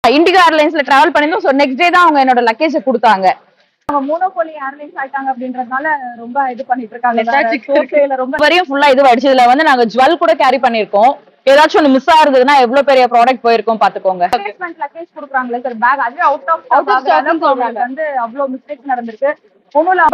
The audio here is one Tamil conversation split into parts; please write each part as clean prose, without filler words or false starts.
இண்டிகோ ஏர்லைன்ஸ்ல டிராவல் பண்ணிருந்தோம். சோ நெக்ஸ்ட் டே தான் அவங்க என்னோட லக்கேஜ் கொடுத்தாங்க. அவங்க மோனோபோலி ஏர்லைன்ஸ் ஆயிட்டாங்க அப்படின்றதுனால ரொம்ப இது பண்ணிட்டு இருக்காங்க. ரொம்ப வரையும் ஃபுல்லா இதுவாயிடுச்சு. இதுல வந்து நாங்க ஜுவல் கூட கேரி பண்ணிருக்கோம். ஏதாச்சும் ஒண்ணு மிஸ் ஆகுதுன்னா எவ்வளவு பெரிய ப்ராடக்ட் போயிருக்கும் பாத்துக்கோங்க. லக்கேஜ் கொடுக்குறாங்களே சார், பேக் அதுவே அவுட் ஆஃப் வந்து அவ்வளவு மிஸ்டேக் நடந்திருக்கு.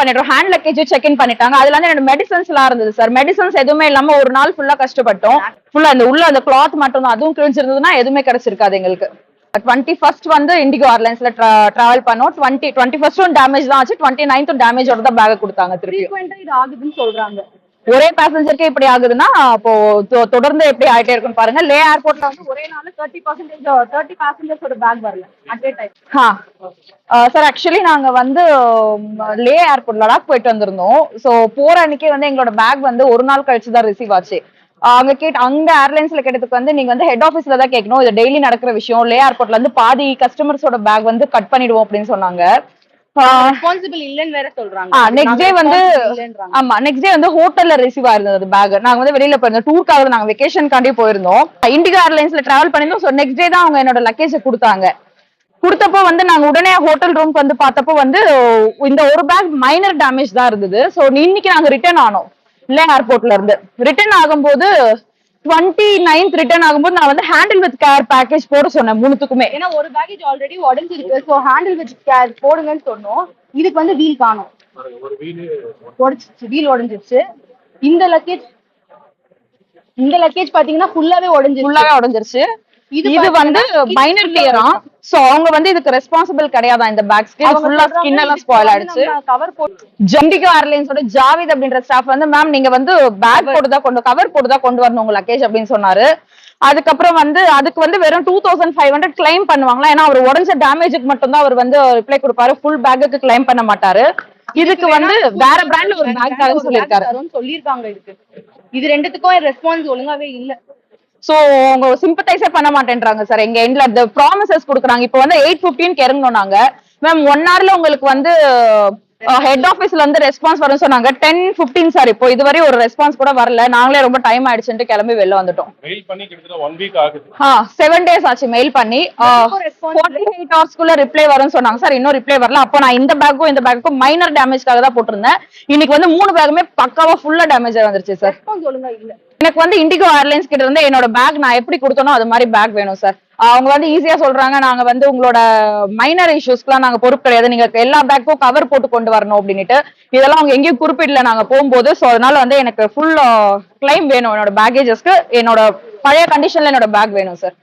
பண்ணிட்டோம். ஹேண்ட் லக்கேஜ் செக் இன் பண்ணிட்டாங்க. அதுல வந்து என்னோட மெடிசன்ஸ் எல்லாம் இருந்தது சார். மெடிசன்ஸ் எதுவுமே இல்லாம ஒரு நாள் ஃபுல்லா கஷ்டப்பட்டோம். ஃபுல்லா அந்த உள்ள அந்த கிளாத் மட்டும் தான், அதுவும் கிழிஞ்சிருந்ததுன்னா எதுவுமே கிடைச்சிருக்காது எங்களுக்கு. 21st வந்து இண்டிகோ ஏர்லைன்ஸ்ல டிராவல் பண்ணோம். 21st டேமேஜ் தான் ஆச்சு. 29th டேமேஜோட தான் பேக் கொடுத்தாங்க. திருப்பி இது ஆகுதுன்னு சொல்றாங்க. ஒரே பேசஞ்சருக்கு இப்படி ஆகுதுன்னா அப்போ தொடர்ந்து எப்படி ஆயிட்டே இருக்குன்னு பாருங்க. லே ஏர்போர்ட்ல வந்து ஒரே நாள் 30 பேசஞ்சர்ஸோட பேக் வரல at A time. Sir actually நாங்க வந்து லே ஏர்போர்ட் லடாக் போயிட்டு வந்திருந்தோம். சோ போற அன்னைக்கே வந்து எங்களோட பேக் வந்து ஒரு நாள் கழிச்சு தான் ரிசீவ் ஆச்சு. அங்க ஏர்லைன்ஸ்ல கேட்டதுக்கு வந்து நீங்க வந்து ஹெட் ஆபீஸ்ல தான் கேட்கணும், இது டெய்லி நடக்கிற விஷயம். லே ஏர்போர்ட்ல இருந்து பாதி கஸ்டமர்ஸோட பேக் வந்து கட் பண்ணிடுவோம் அப்படின்னு சொன்னாங்க. ரெஸ்பான்சிபிள் இல்லன்னு வேற சொல்றாங்க. நெக்ஸ்ட் டே வந்து ஆமா நெக்ஸ்ட் டே வந்து ஹோட்டல்ல ரிசீவ் ஆயிருந்தது பேக். நாங்க வந்து வெளியில போயிருந்தோம், டூர்க்காக நாங்க வெக்கேஷன்காண்டி போயிருந்தோம். இண்டிகோ ஏர்லைன்ஸ்ல டிராவல் பண்ணிருந்தோம். சோ நெக்ஸ்ட் டே தான் அவங்க என்னோட லக்கேஜ் கொடுத்தாங்க. கொடுத்தப்போ வந்து நாங்க உடனே ஹோட்டல் ரூம்க்கு வந்து பார்த்தப்போ வந்து இந்த ஒரு பேக் மைனர் டேமேஜ் தான் இருந்தது. சோ இன்னைக்கு நாங்க ரிட்டர்ன் ஆனோம் லே ஏர்போர்ட்ல இருந்து. ரிட்டர்ன் ஆகும்போது 29th ரிட்டர்ன் ஆகும்போது நான் வந்து ஹேண்டில் வித் கேர் பேக்கேஜ் போட சொன்னேன் மூணுத்துக்குமே. ஏன்னா ஒரு பேக்கேஜ் ஆல்ரெடி உடஞ்சிருக்கு. சோ ஹேண்டில் வித் கேர் போடுங்கன்னு சொன்னோம். இதுக்கு வந்து வீல் காணோம், வீல் உடஞ்சிருச்சு. இந்த லக்கேஜ் பாத்தீங்கன்னா ஃபுல்லாவே உடஞ்சிருச்சு. இது வந்து மைனர் கிளியரா. சோ அவங்க வந்து இதுக்கு ரெஸ்பான்சிபிள் கிடையாதா இந்த பேக்ஸ்க்கு. ஃபுல்லா ஸ்கின் எல்லாம் ஸ்பாயில் ஆயிடுச்சு. இண்டிகோ ஏர்லைன்ஸோட ஜாவித் அப்படின்ற ஸ்டாஃப் வந்து மேம் நீங்க வந்து பேக் போட்டுதான் கவர் போட்டுதான் கொண்டு வரணும் உங்க லக்கேஜ் அப்படின்னு சொன்னாரு. அதுக்கப்புறம் வந்து அதுக்கு வந்து வெறும் 2500 கிளைம் பண்ணுவாங்களா. ஏன்னா அவர் உடஞ்ச டேமேஜுக்கு மட்டும் தான் அவர் வந்து ரிப்ளை கொடுப்பாரு, ஃபுல் பேக்குக்கு கிளைம் பண்ண மாட்டாரு. இதுக்கு வந்து வேற பிராண்ட்ல ஒரு பேக் தரேன்னு சொல்லிருக்காங்க. இது ரெண்டுத்துக்கும் ரெஸ்பான்ஸ் ஒழுங்காவே இல்ல. சோ அவங்க சிம்பத்தைஸே பண்ண மாட்டேன்றாங்க சார். எங்க எண்ட்ல அந்த ப்ராமிசஸ் கொடுக்குறாங்க. இப்போ வந்து 8:15 இறங்கணும் நாங்க. மேம் 1 hourல உங்களுக்கு வந்து ஹெட் ஆபீஸ்ல இருந்து ரெஸ்பான்ஸ் வரும்னு சொன்னாங்க. 10:15 சார். இப்போ இதுவரை ஒரு ரெஸ்பான்ஸ் கூட வரல. நாங்களே ரொம்ப டைம் ஆயிடுச்சுன்னு கிளம்பி வெளில வந்துட்டோம். மெயில் பண்ணி கிட்டத்தட்ட 1 வீக் ஆகுது. 7 days ஆச்சு மெயில் பண்ணி. 48 ஹவர்ஸ்க்குள்ள ரிப்ளை வரும்னு சொன்னாங்க சார். இன்னும் ரிப்ளை வரல. அப்போ நான் இந்த பேக்கும் மைனர் டேமேஜ்க்காக தான் போட்டிருந்தேன். இன்னைக்கு வந்து 3 பேக்குமே பக்காவா ஃபுல்லா டேமேஜ் வந்துருச்சு சார். ஒழுங்கா இல்ல. எனக்கு வந்து இண்டிகோ ஏர்லைன்ஸ் கிட்ட இருந்து என்னோட பேக் நான் எப்படி கொடுத்தனோ அது மாதிரி பேக் வேணும் சார். அவங்க வந்து ஈஸியா சொல்றாங்க, நாங்க வந்து உங்களோட மைனர் இஷ்யூஸ்க்குலாம் நாங்க பொறுப்பு கிடையாது, நீங்க எல்லா பேக்கும் கவர் போட்டு கொண்டு வரணும் அப்படின்ட்டு. இதெல்லாம் அவங்க எங்கேயும் குறிப்பிடல நாங்க போகும்போது. சோ அதனால வந்து எனக்கு ஃபுல் கிளைம் வேணும். என்னோட பேக்கேஜஸ்க்கு என்னோட பழைய கண்டிஷன்ல என்னோட பேக் வேணும் சார்.